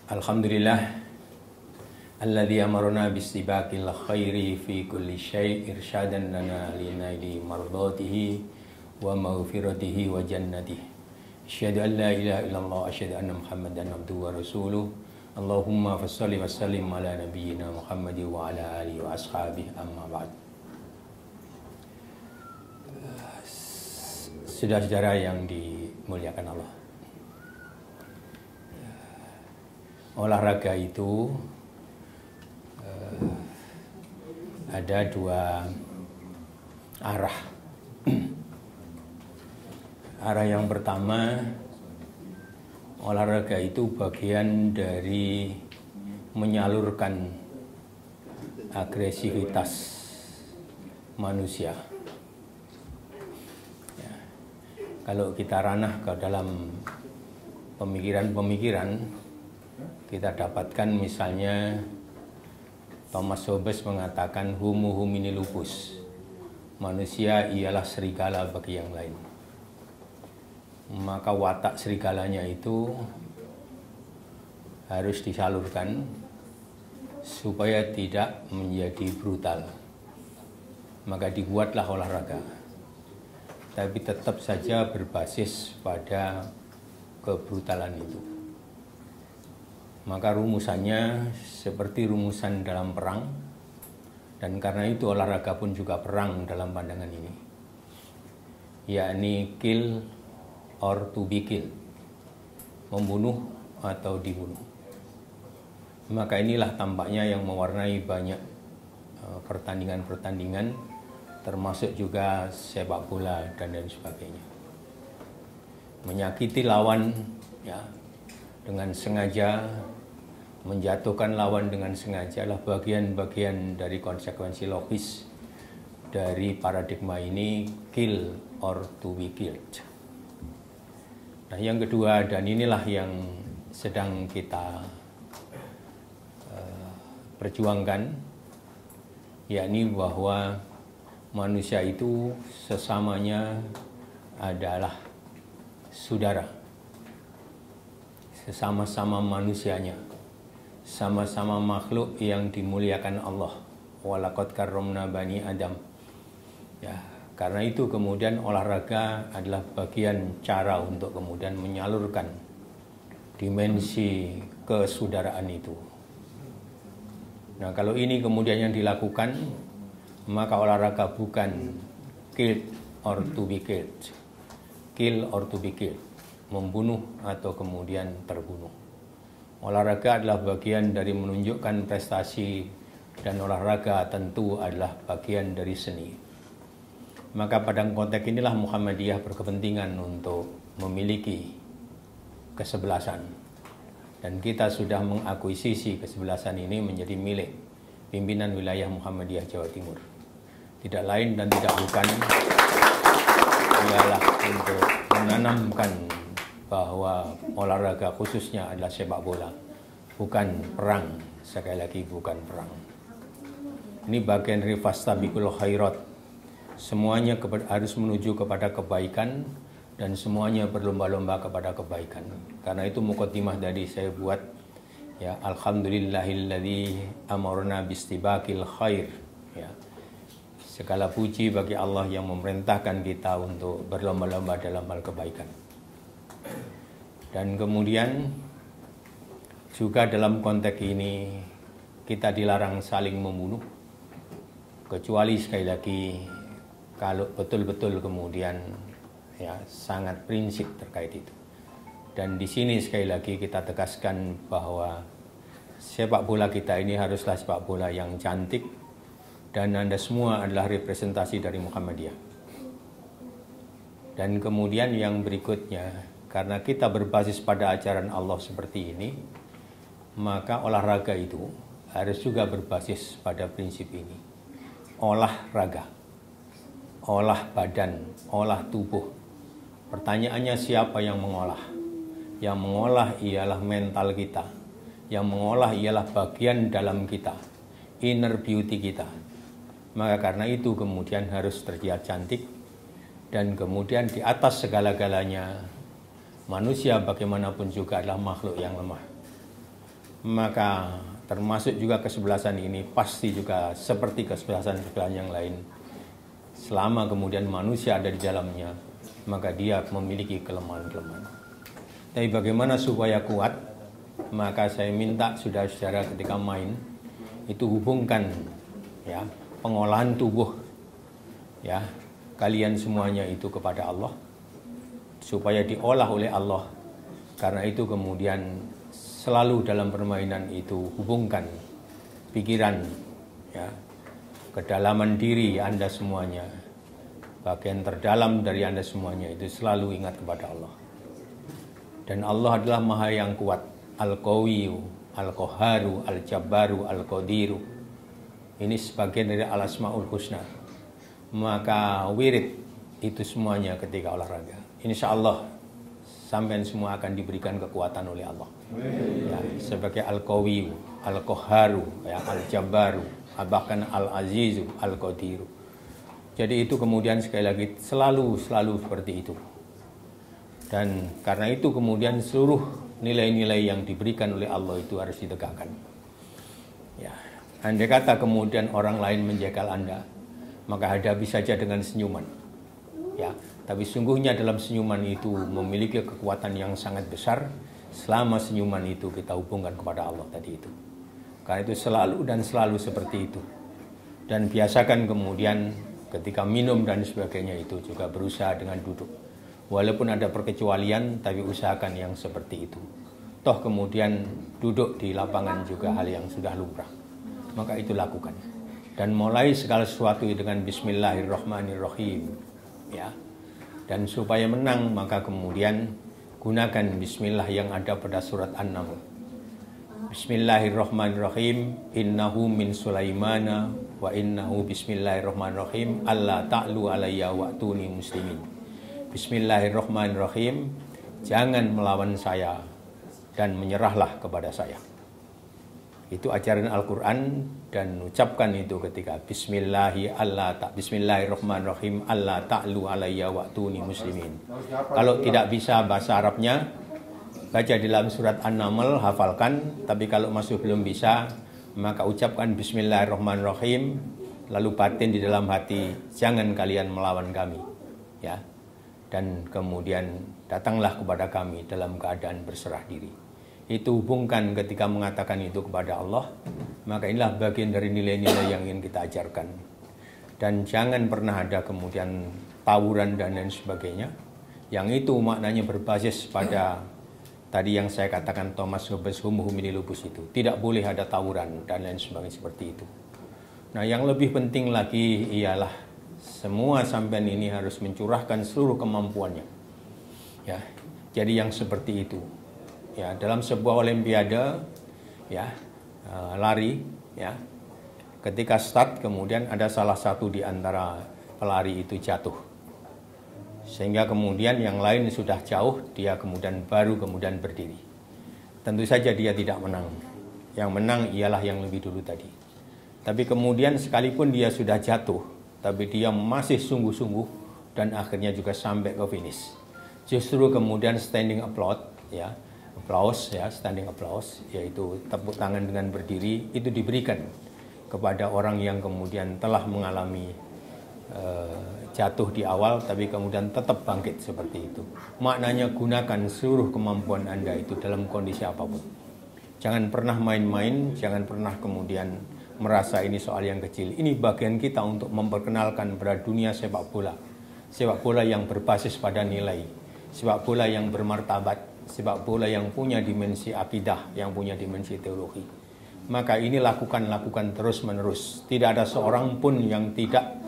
Alhamdulillah alladzi amarna bistibaqil khairi fi kulli syai' irsyadan lana linaili mardatihi wa maghfiratihi wa jannatihi. Asyhadu an la ilaha illallah asyhadu anna Muhammadan abduhu wa rasuluh. Allahumma fassalli wa sallim ala nabiyyina Muhammad wa ala alihi wa ashabihi amma ba'd. Saudara-saudara yang dimuliakan Allah, olahraga itu ada dua arah. Arah yang pertama, olahraga itu bagian dari menyalurkan agresivitas manusia. Ya, kalau kita ranah ke dalam pemikiran-pemikiran, kita dapatkan misalnya Thomas Hobbes mengatakan homo homini lupus, manusia ialah serigala bagi yang lain. Maka watak serigalanya itu harus disalurkan supaya tidak menjadi brutal. Maka dibuatlah olahraga, tapi tetap saja berbasis pada kebrutalan itu. Maka rumusannya seperti rumusan dalam perang, dan karena itu olahraga pun juga perang dalam pandangan ini, yakni kill or to be killed, membunuh atau dibunuh. Maka inilah tampaknya yang mewarnai banyak pertandingan-pertandingan, termasuk juga sepak bola dan lain sebagainya. Menyakiti lawan ya dengan sengaja, menjatuhkan lawan dengan sengaja adalah bagian-bagian dari konsekuensi logis dari paradigma ini, kill or to be killed. Nah, yang kedua, dan inilah yang sedang kita perjuangkan, yakni bahwa manusia itu sesamanya adalah saudara, sesama-sama manusianya, sama-sama makhluk yang dimuliakan Allah. Walaqad karramna bani Adam. Ya, karena itu kemudian olahraga adalah bagian cara untuk kemudian menyalurkan dimensi kesaudaraan itu. Nah, kalau ini kemudian yang dilakukan, maka olahraga bukan kill or to be killed, kill or to be killed, membunuh atau kemudian terbunuh. Olahraga adalah bagian dari menunjukkan prestasi, dan olahraga tentu adalah bagian dari seni. Maka pada konteks inilah Muhammadiyah berkepentingan untuk memiliki kesebelasan, dan kita sudah mengakuisisi kesebelasan ini menjadi milik pimpinan wilayah Muhammadiyah Jawa Timur. Tidak lain dan tidak bukan ialah untuk menanamkan bahwa olahraga khususnya adalah sepak bola, bukan perang. Sekali lagi, bukan perang. Ini bagian dari fastabiqul khairat. Semuanya harus menuju kepada kebaikan, dan semuanya berlomba-lomba kepada kebaikan. Karena itu muqaddimah tadi saya buat, ya, alhamdulillahilladzi amarna bistibaqil khair. Ya, segala puji bagi Allah yang memerintahkan kita untuk berlomba-lomba dalam hal kebaikan. Dan kemudian juga dalam konteks ini kita dilarang saling membunuh, kecuali sekali lagi kalau betul-betul kemudian ya sangat prinsip terkait itu. Dan di sini sekali lagi kita tegaskan bahwa sepak bola kita ini haruslah sepak bola yang cantik, dan Anda semua adalah representasi dari Muhammadiyah. Dan kemudian yang berikutnya, karena kita berbasis pada ajaran Allah seperti ini, maka olahraga itu harus juga berbasis pada prinsip ini. Olahraga, olah badan, olah tubuh. Pertanyaannya, siapa yang mengolah? Yang mengolah ialah mental kita. Yang mengolah ialah bagian dalam kita, inner beauty kita. Maka karena itu kemudian harus terlihat cantik, dan kemudian di atas segala-galanya, manusia bagaimanapun juga adalah makhluk yang lemah. maka termasuk juga kesebelasan ini pasti juga seperti kesebelasan-kesebelasan yang lain. Selama kemudian manusia ada di dalamnya, maka dia memiliki kelemahan-kelemahan. Tapi bagaimana supaya kuat? Maka saya minta saudara-saudara ketika main itu hubungkan ya pengolahan tubuh ya kalian semuanya itu kepada Allah supaya diolah oleh Allah. Karena itu kemudian selalu dalam permainan itu hubungkan pikiran ya, kedalaman diri Anda semuanya, bagian terdalam dari Anda semuanya itu selalu ingat kepada Allah. Dan Allah adalah Maha yang kuat, Al-Qawiyyu, Al-Qahharu, Al-Jabbaru, Al-Qadiru. Ini sebagian dari Al-Asmaul Husna. Maka wirid itu semuanya ketika olahraga. Insya Allah sampai semua akan diberikan kekuatan oleh Allah. Ya, sebagai Al-Qawiyyu, Al-Qahharu, ya, Al-Jabbaru, bahkan Al-Azizu, Al-Qadiru. Jadi itu kemudian sekali lagi selalu seperti itu. Dan karena itu kemudian seluruh nilai-nilai yang diberikan oleh Allah itu harus ditegakkan. Ya, andai kata kemudian orang lain menjegal Anda, maka hadapi saja dengan senyuman. Ya, tapi sungguhnya dalam senyuman itu memiliki kekuatan yang sangat besar selama senyuman itu kita hubungkan kepada Allah tadi itu. Karena itu selalu seperti itu. Dan biasakan kemudian ketika minum dan sebagainya itu juga berusaha dengan duduk. Walaupun ada perkecualian, tapi usahakan yang seperti itu. Toh kemudian duduk di lapangan juga hal yang sudah lumrah. Maka itu lakukan. Dan mulai segala sesuatu dengan Bismillahirrahmanirrahim. Ya. Dan supaya menang maka kemudian gunakan Bismillah yang ada pada surat An-Naml. Bismillahirrahmanirrahim. Innahu min Sulaimana wa innahu bismillahirrahmanirrahim. Allah ta'lu alayya wa'tuni muslimin. Bismillahirrahmanirrahim. Jangan melawan saya dan menyerahlah kepada saya. Itu ajaran Al-Quran dan ucapkan itu ketika Bismillahirrahmanirrahim. Allah ta'lu alayya wa'tuni muslimin. Kalau tidak bisa bahasa Arabnya, baca di dalam surat An-Naml, hafalkan. Tapi kalau masih belum bisa, maka ucapkan Bismillahirrahmanirrahim. Lalu batin di dalam hati, jangan kalian melawan kami. Ya. Dan kemudian datanglah kepada kami dalam keadaan berserah diri. Itu hubungkan ketika mengatakan itu kepada Allah, maka inilah bagian dari nilai-nilai yang ingin kita ajarkan. Dan jangan pernah ada kemudian tawuran dan lain sebagainya, yang itu maknanya berbasis pada tadi yang saya katakan Thomas Hobbes hum humini lupus itu. Tidak boleh ada tawuran dan lain sebagainya seperti itu. Nah, yang lebih penting lagi ialah semua sampean ini harus mencurahkan seluruh kemampuannya. Ya, jadi yang seperti itu. Ya, dalam sebuah olimpiade ya lari ya, ketika start kemudian ada salah satu di antara pelari itu jatuh, sehingga kemudian yang lain sudah jauh, dia kemudian berdiri. Tentu saja dia tidak menang, yang menang ialah yang lebih dulu tadi. Tapi kemudian sekalipun dia sudah jatuh, tapi dia masih sungguh-sungguh dan akhirnya juga sampai ke finish. Justru kemudian standing applause ya, standing applause, yaitu tepuk tangan dengan berdiri, itu diberikan kepada orang yang kemudian telah mengalami jatuh di awal, tapi kemudian tetap bangkit seperti itu. Maknanya gunakan seluruh kemampuan Anda itu dalam kondisi apapun. Jangan pernah main-main, jangan pernah kemudian merasa ini soal yang kecil. Ini bagian kita untuk memperkenalkan pada dunia sepak bola. Sepak bola yang berbasis pada nilai, sepak bola yang bermartabat, sepak bola yang punya dimensi akidah, yang punya dimensi teologi. Maka ini lakukan terus-menerus. Tidak ada seorang pun yang tidak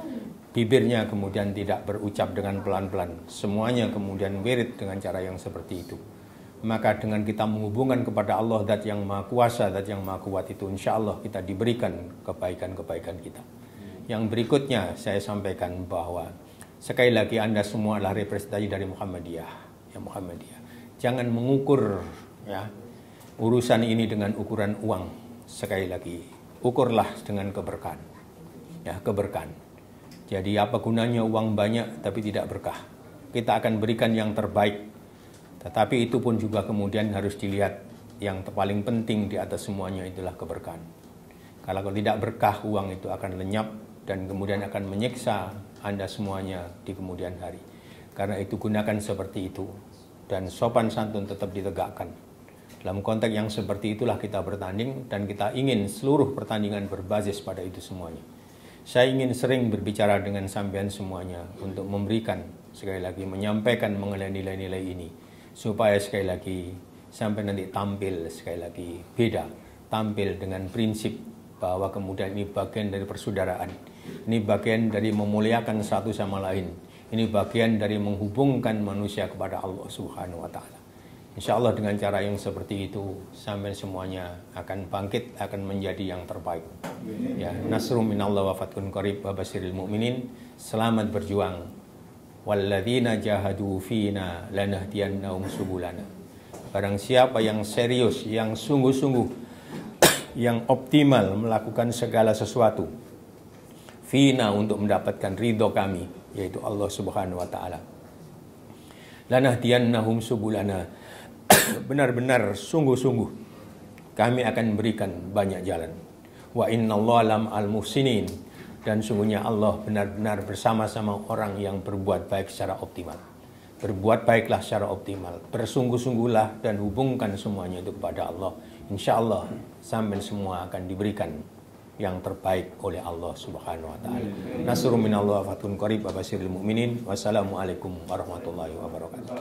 bibirnya kemudian tidak berucap dengan pelan-pelan. Semuanya kemudian wirid dengan cara yang seperti itu. Maka dengan kita menghubungkan kepada Allah Zat yang Maha Kuasa, Zat yang Maha Kuat itu, insya Allah kita diberikan kebaikan-kebaikan kita. Yang berikutnya saya sampaikan bahwa sekali lagi Anda semua adalah representasi dari Muhammadiyah. Ya, Muhammadiyah. Jangan mengukur ya urusan ini dengan ukuran uang. Sekali lagi, ukurlah dengan keberkahan. Ya, keberkahan. Jadi apa gunanya uang banyak tapi tidak berkah? Kita akan berikan yang terbaik. Tetapi itu pun juga kemudian harus dilihat yang paling penting di atas semuanya itulah keberkahan. Kalau tidak berkah, uang itu akan lenyap dan kemudian akan menyiksa Anda semuanya di kemudian hari. Karena itu gunakan seperti itu dan sopan santun tetap ditegakkan. Dalam konteks yang seperti itulah kita bertanding dan kita ingin seluruh pertandingan berbasis pada itu semuanya. Saya ingin sering berbicara dengan sampean semuanya untuk memberikan, sekali lagi menyampaikan mengenai nilai-nilai ini. Supaya sekali lagi sampai nanti tampil sekali lagi beda. Tampil dengan prinsip bahwa kemudian ini bagian dari persaudaraan. Ini bagian dari memuliakan satu sama lain. Ini bagian dari menghubungkan manusia kepada Allah Subhanahu wa Ta'ala. Insya Allah dengan cara yang seperti itu sampai semuanya akan bangkit, akan menjadi yang terbaik. Ya, nasrum minallah wa fathun qarib wa basyiril mu'minin. Selamat berjuang. Walladzina jahadu fina lanahdiyannahum subulana. Barang siapa yang serius, yang sungguh-sungguh, yang optimal melakukan segala sesuatu fina untuk mendapatkan ridho kami, yaitu Allah Subhanahu wa Ta'ala. Lanahdiyannahum subulana. Benar-benar sungguh-sungguh kami akan berikan banyak jalan. Wa innallaha lam al-muhsinin. Dan sungguhnya Allah benar-benar bersama-sama orang yang berbuat baik secara optimal. Berbuat baiklah secara optimal. Bersungguh-sungguhlah dan hubungkan semuanya itu kepada Allah. Insya Allah sampai semua akan diberikan yang terbaik oleh Allah Subhanahu wa Ta'ala. Nasrun minallah wa fathun qarib wa basyiril mu'minin. Wassalamualaikum warahmatullahi wabarakatuh.